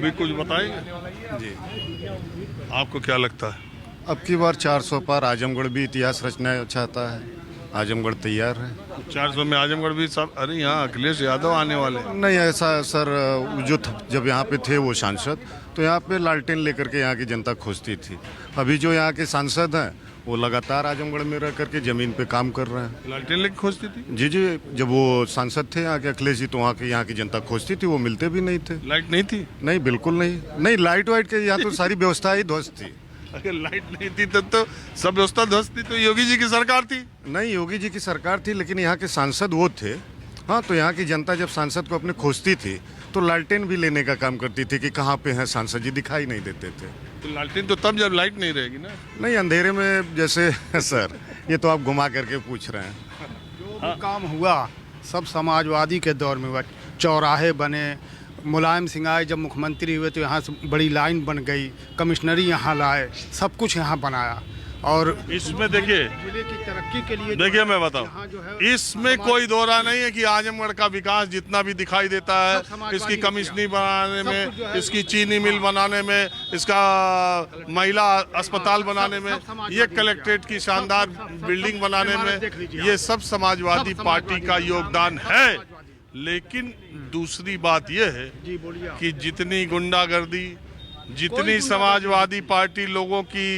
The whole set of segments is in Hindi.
भी कुछ बताएंगे जी। आपको क्या लगता है? अब की बार 400 पार आजमगढ़ भी इतिहास रचना चाहता है। आजमगढ़ तैयार है। 400 में आजमगढ़ भी सब, अरे यहाँ अखिलेश यादव आने वाले हैं। नहीं ऐसा सर, जो जब यहाँ पे थे वो सांसद, तो यहाँ पे लालटेन लेकर के यहाँ की जनता खोजती थी। अभी जो यहाँ के सांसद हैं वो लगातार आजमगढ़ में रह करके जमीन पे काम कर रहे हैं। लालटेन लेके खोजती थी? जी जी, जब वो सांसद थे यहाँ के अखिलेश जी, तो वहाँ के यहाँ की जनता खोजती थी, वो मिलते भी नहीं थे। लाइट नहीं थी? नहीं, बिल्कुल नहीं। नहीं, लाइट वाइट के यहाँ तो सारी व्यवस्था ही ध्वस्त थी। अगर लाइट नहीं थी तब तो सब व्यवस्था ध्वस्त थी। तो योगी जी की सरकार थी? नहीं, योगी जी की सरकार थी, लेकिन यहाँ के सांसद वो थे। हाँ, तो यहाँ की जनता जब सांसद को अपने खोजती थी तो लालटेन भी लेने का काम करती थी कि कहाँ पे हैं सांसद जी, दिखाई नहीं देते थे। तो लालटेन तो तब जब लाइट नहीं रहेगी ना। नहीं, अंधेरे में जैसे सर, ये तो आप घुमा करके पूछ रहे हैं। जो भी काम हुआ सब समाजवादी के दौर में हुआ। चौराहे बने, मुलायम सिंह आए जब मुख्यमंत्री हुए तो यहाँ से बड़ी लाइन बन गई, कमिश्नरी यहाँ लाए, सब कुछ यहाँ बनाया। और इसमें देखिए, जिले की तरक्की के लिए देखिए मैं यहाँ बताऊं, जो है इसमें कोई दो राय नहीं है कि आजमगढ़ का विकास जितना भी दिखाई देता है, इसकी कमिश्नरी बनाने में, इसकी चीनी मिल बनाने में, इसका महिला अस्पताल बनाने में, ये कलेक्ट्रेट की शानदार बिल्डिंग बनाने में, ये सब समाजवादी पार्टी का योगदान है। लेकिन दूसरी बात यह है कि जितनी गुंडागर्दी, जितनी समाजवादी पार्टी लोगों की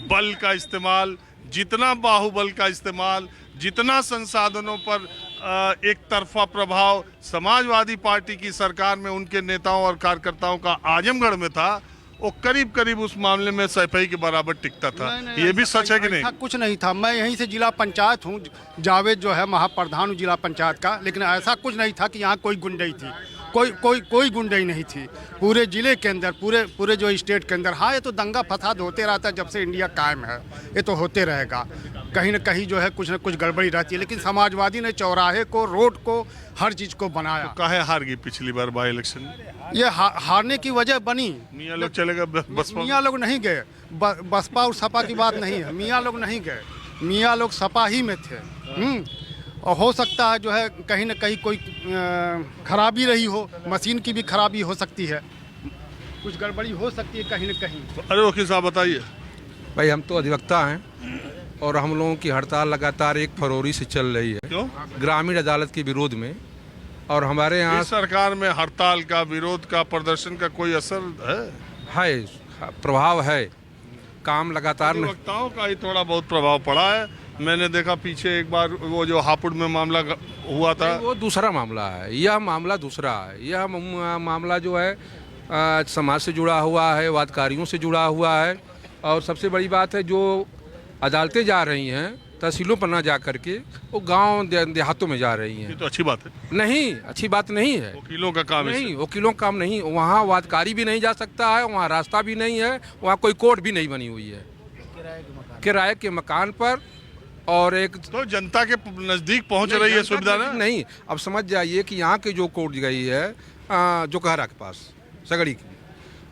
बल का इस्तेमाल, जितना बाहुबल का इस्तेमाल, जितना संसाधनों पर एक तरफा प्रभाव समाजवादी पार्टी की सरकार में उनके नेताओं और कार्यकर्ताओं का आजमगढ़ में था, वो करीब करीब उस मामले में सफाई के बराबर टिकता था। ये भी सच है कि नहीं? कुछ नहीं था। मैं यहीं से जिला पंचायत हूँ, जावेद जो है महाप्रधान हूँ जिला पंचायत का, लेकिन ऐसा कुछ नहीं था कि यहाँ कोई गुंडई थी। कोई गुंडई नहीं थी पूरे जिले के अंदर, पूरे जो स्टेट के अंदर। हाँ, ये तो दंगा फसाद होते रहता है जब से इंडिया कायम है, ये तो होते रहेगा। कहीं ना कहीं जो है कुछ ना कुछ गड़बड़ी रहती है, लेकिन समाजवादी ने चौराहे को, रोड को, हर चीज़ को बनाया। तो काहे हार गई पिछली बार बाई इलेक्शन में? ये हारने की वजह बनी, मियाँ लोग चले गए बसपा। मियाँ लोग नहीं गए। बसपा और सपा की बात नहीं है, मियाँ लोग नहीं गए, मियाँ लोग सपा ही में थे। और हो सकता है जो है कहीं ना कहीं कोई खराबी रही हो, मशीन की भी खराबी हो सकती है, कुछ गड़बड़ी हो सकती है कहीं ना कहीं। अरे वकील साहब बताइए। भाई हम तो अधिवक्ता हैं और हम लोगों की हड़ताल लगातार 1 फरवरी से चल रही है। क्यों? ग्रामीण अदालत के विरोध में। और हमारे यहाँ इस सरकार में हड़ताल का, विरोध का, प्रदर्शन का कोई असर है? प्रभाव है। काम लगातार अधिवक्ताओं का ही थोड़ा बहुत प्रभाव पड़ा है। मैंने देखा पीछे एक बार वो जो हापुड़ में मामला हुआ था, वो दूसरा मामला है, यह मामला दूसरा है। यह मामला जो है समाज से जुड़ा हुआ है, वादकारियों से जुड़ा हुआ है। और सबसे बड़ी बात है, जो अदालतें जा रही हैं तहसीलों पर ना जा करके वो गांव देहातों में जा रही हैं। ये तो अच्छी बात है। नहीं, अच्छी बात नहीं है। वकीलों का काम है। नहीं, वकीलों का काम नहीं। वहाँ वादकारी भी नहीं जा सकता है, वहाँ रास्ता भी नहीं है, वहाँ कोई कोर्ट भी नहीं बनी हुई है। किराए के मकान पर और एक तो जनता के नजदीक पहुंच रही है सुविधा ना? नहीं, अब समझ जाइए कि यहाँ की जो कोर्ट गई है जोकहरा के पास, सगड़ी की,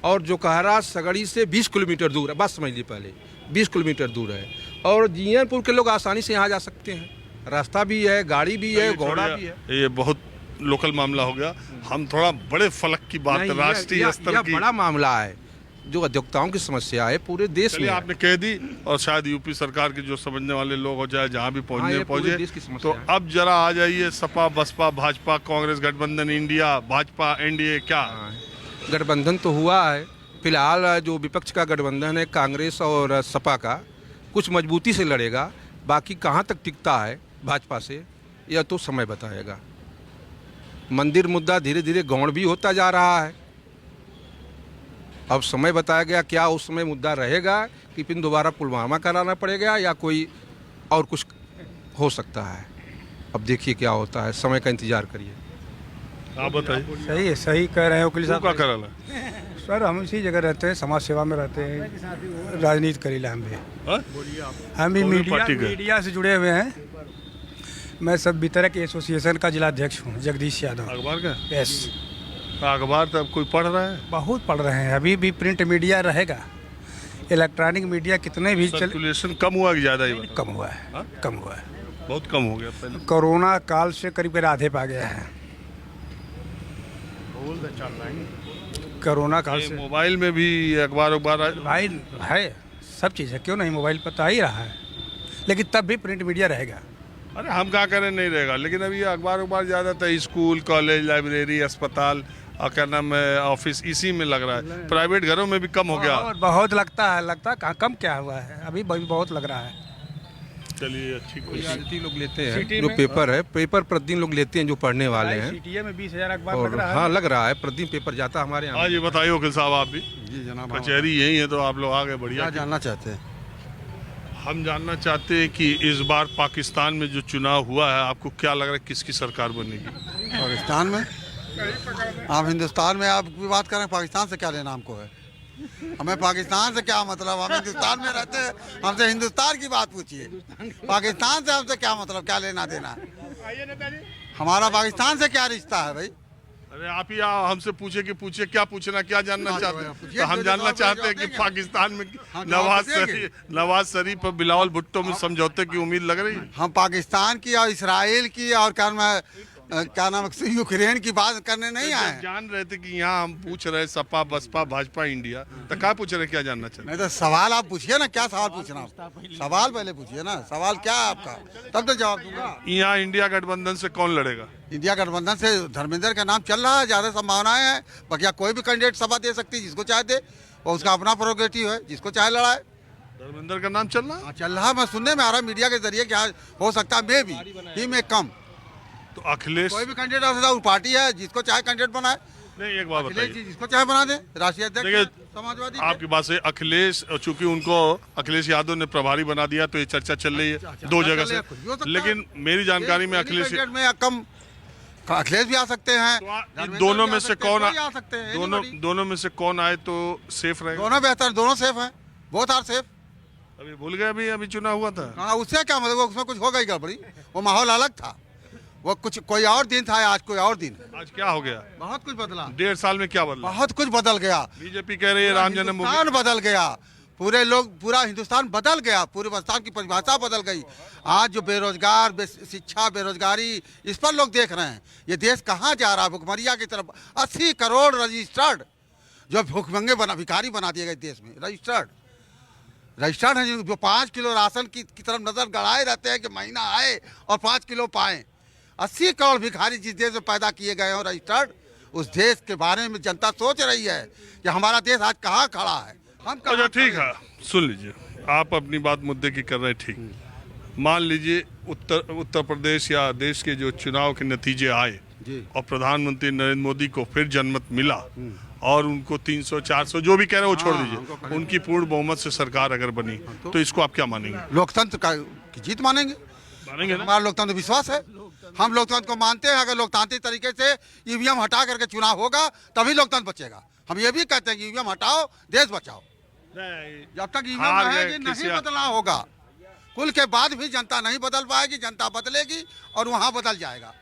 और जोकहरा सगड़ी से 20 किलोमीटर दूर है। बस समझ लीजिए, पहले 20 किलोमीटर दूर है। और जीयनपुर के लोग आसानी से यहाँ जा सकते हैं, रास्ता भी है, गाड़ी भी है, घोड़ा भी है। ये बहुत लोकल मामला हो गया। हम थोड़ा बड़े फलक की बात, राष्ट्रीय स्तर की। बड़ा मामला है जो अधिवक्ताओं की समस्या है पूरे देश में। आपने कह दी, और शायद यूपी सरकार के जो समझने वाले लोग हो जाए, जहाँ भी पहुँचे। तो अब जरा आ जाइए, सपा, बसपा, भाजपा, कांग्रेस गठबंधन, इंडिया, भाजपा, एनडीए, क्या गठबंधन तो हुआ है। फिलहाल जो विपक्ष का गठबंधन है कांग्रेस और सपा का, कुछ मजबूती से लड़ेगा। बाकी कहाँ तक टिकता है भाजपा से, यह तो समय बताएगा। मंदिर मुद्दा धीरे धीरे गौण भी होता जा रहा है। अब समय बताया गया क्या उस समय मुद्दा रहेगा कि फिर दोबारा पुलवामा कराना पड़ेगा या कोई और कुछ हो सकता है। अब देखिए क्या होता है, समय का इंतजार करिए। आप बताइए। सही है, सही कह रहे हैं वकील साहब। क्या करा सर हम इसी जगह रहते हैं, समाज सेवा में रहते हैं, राजनीति करीला हम भी। हम भी मीडिया से जुड़े हुए हैं। मैं सब वितरक एसोसिएशन का जिला अध्यक्ष हूँ, जगदीश यादव। अखबार का? यस। अखबार तो अब कोई पढ़ रहा है? बहुत पढ़ रहे हैं। अभी भी प्रिंट मीडिया रहेगा, इलेक्ट्रॉनिक मीडिया कितने भी सर्कुलेशन कम हुआ कि ज़्यादा ही? कम हुआ है, कम हुआ है, बहुत कम हो गया। पहले कोरोना काल से करीब आधे पा गया है। कोरोना काल ये से मोबाइल में भी अखबार मोबाइल है, सब चीज़ है, क्यों नहीं, मोबाइल पर तो आ ही रहा है, लेकिन तब भी प्रिंट मीडिया रहेगा। अरे हम क्या करें, नहीं रहेगा, लेकिन अभी अखबार ज़्यादातर स्कूल, कॉलेज, लाइब्रेरी, अस्पताल और क्या नाम है ऑफिस, इसी में लग रहा है। प्राइवेट घरों में भी कम हो गया। और बहुत लगता है कहाँ कम क्या हुआ है, अभी बहुत लग रहा है। चलिए अच्छी कोशिश। सिटी लोग लेते हैं जो पेपर है, पेपर प्रतिदिन लोग लेते हैं जो पढ़ने वाले हैं। सीटीए में 20,000 अखबार और लग रहा है। हाँ लग रहा है, प्रतिदिन पेपर जाता है हमारे यहाँ। हाँ, ये बताइए वकील साहब, आप भी जी जनाब, कचहरी यही है तो आप लोग आ गए, बढ़िया। क्या जानना चाहते हैं? हम जानना चाहते हैं कि इस बार पाकिस्तान में जो चुनाव हुआ है, आपको क्या लग रहा है किसकी सरकार बनेगी? पाकिस्तान में? आप हिंदुस्तान में आप भी बात करें, पाकिस्तान से क्या लेना हमको है? हमें पाकिस्तान से क्या मतलब, हम हिंदुस्तान में रहते हैं, हमसे हिंदुस्तान की बात पूछिए। पाकिस्तान से हमसे क्या मतलब, क्या लेना देना? हमारा पाकिस्तान से क्या रिश्ता है भाई? अरे आप ही हमसे पूछे कि पूछे, क्या पूछना, क्या जानना चाहते हैं? पूछिए, तो हम जो जानना जवाब चाहते हैं कि देंगे। पाकिस्तान में हाँ, जवाब देंगे। नवाज शरीफ और बिलावल भुट्टो में समझौते की उम्मीद लग रही है? हम पाकिस्तान की और इसराइल की और क्या नाम है, यूक्रेन की बात करने नहीं आए जब जान रहे थे कि यहाँ हम पूछ रहे सपा बसपा भाजपा इंडिया, तो क्या पूछ रहे, क्या जानना चाहते? नहीं तो सवाल आप पूछिए ना, क्या सवाल पूछना? सवाल पहले पूछिए ना, सवाल क्या है आपका, तब तो जवाब दूंगा। यहाँ इंडिया गठबंधन से कौन लड़ेगा? इंडिया गठबंधन से धर्मेंद्र का नाम चल रहा है, ज़्यादा संभावनाएं हैं। बाकी कोई भी कैंडिडेट सभा दे सकती है, जिसको चाहे दे, और उसका अपना प्रोग्रेटिव है, जिसको चाहे लड़ाए। धर्मेंद्र का नाम चल रहा है? हाँ, चल रहा है, मैं सुनने में आ रहा है मीडिया के जरिए, क्या हो सकता है मे भी ही में कम। तो अखिलेश कोई भी कैंडिडेट हो सकता है, वो पार्टी है, जिसको चाहे कैंडिडेट बनाए। नहीं, एक बात अखिलेश जी बताइए, जिसको चाहे बना दे, राष्ट्रीय अध्यक्ष देखिए, है समाजवादी के। आपकी बात से अखिलेश, चूंकि उनको अखिलेश यादव ने प्रभारी बना दिया, तो ये चर्चा चल रही है दो जगह चल रही है, कुछ भी हो से। सकता लेकिन मेरी जानकारी में इन्हीं अखिलेश कैंडिडेट में या कम अखिलेश भी आ सकते हैं, तो इन धर्मेंद्र दोनों भी में आ से सकते हैं, कौन कोई आ सकते हैं, दोनों में से कौन आए तो सेफ रहेगा? दोनों बेहतर, दोनों सेफ हैं, बहुत आर सेफ। अभी भूल गए, अभी चुनाव हुआ था। हाँ, उससे क्या मतलब, उसमें कुछ हो गई गड़बड़ी, वो माहौल अलग था, वो कुछ कोई और दिन था, आज कोई और दिन है। आज क्या हो गया? बहुत कुछ बदला, 1.5 साल में क्या बदला? बहुत कुछ बदल गया। बीजेपी कह रही है राम जन्मभूमि। हिंदुस्तान बदल गया, पूरा हिंदुस्तान बदल गया, पूरे हिंदुस्तान की परिभाषा बदल गई। आज जो बेरोजगार, शिक्षा, बेरोजगारी, इस पर लोग देख रहे हैं ये देश कहाँ जा रहा है, भुखमरिया की तरफ। 80 करोड़ रजिस्टर्ड जो भूखमंगे भिखारी बना दिए गए देश में, रजिस्टर्ड है, जो 5 किलो राशन की तरफ नजर गड़ाए रहते हैं कि महीना आए और 5 किलो पाएं। 80 करोड़ भिखारी जिस देश में पैदा किए गए हैं रजिस्टर्ड, उस देश के बारे में जनता सोच रही है कि हमारा देश आज कहाँ खड़ा है, हम अच्छा कहाँ ठीक खड़े हैं। है, सुन लीजिए, आप अपनी बात मुद्दे की कर रहे हैं, ठीक। मान लीजिए उत्तर प्रदेश या देश के जो चुनाव के नतीजे आए और प्रधानमंत्री नरेंद्र मोदी को फिर जनमत मिला और उनको 300 400 जो भी कह रहे हैं वो छोड़ दीजिए, उनकी पूर्ण बहुमत से सरकार अगर बनी, तो इसको आप क्या मानेंगे? लोकतंत्र की जीत मानेंगे मानेंगे ना? हमारा लोकतंत्र विश्वास है, हम लोकतंत्र को मानते हैं। अगर लोकतांत्रिक तरीके से ईवीएम हटा करके चुनाव होगा तभी लोकतंत्र बचेगा। हम ये भी कहते हैं कि ईवीएम हटाओ, देश बचाओ। जब तक ईवीएम हार गए रहेगी नहीं किसी- बदलाव होगा, कुल के बाद भी जनता नहीं बदल पाएगी, जनता बदलेगी और वहाँ बदल जाएगा।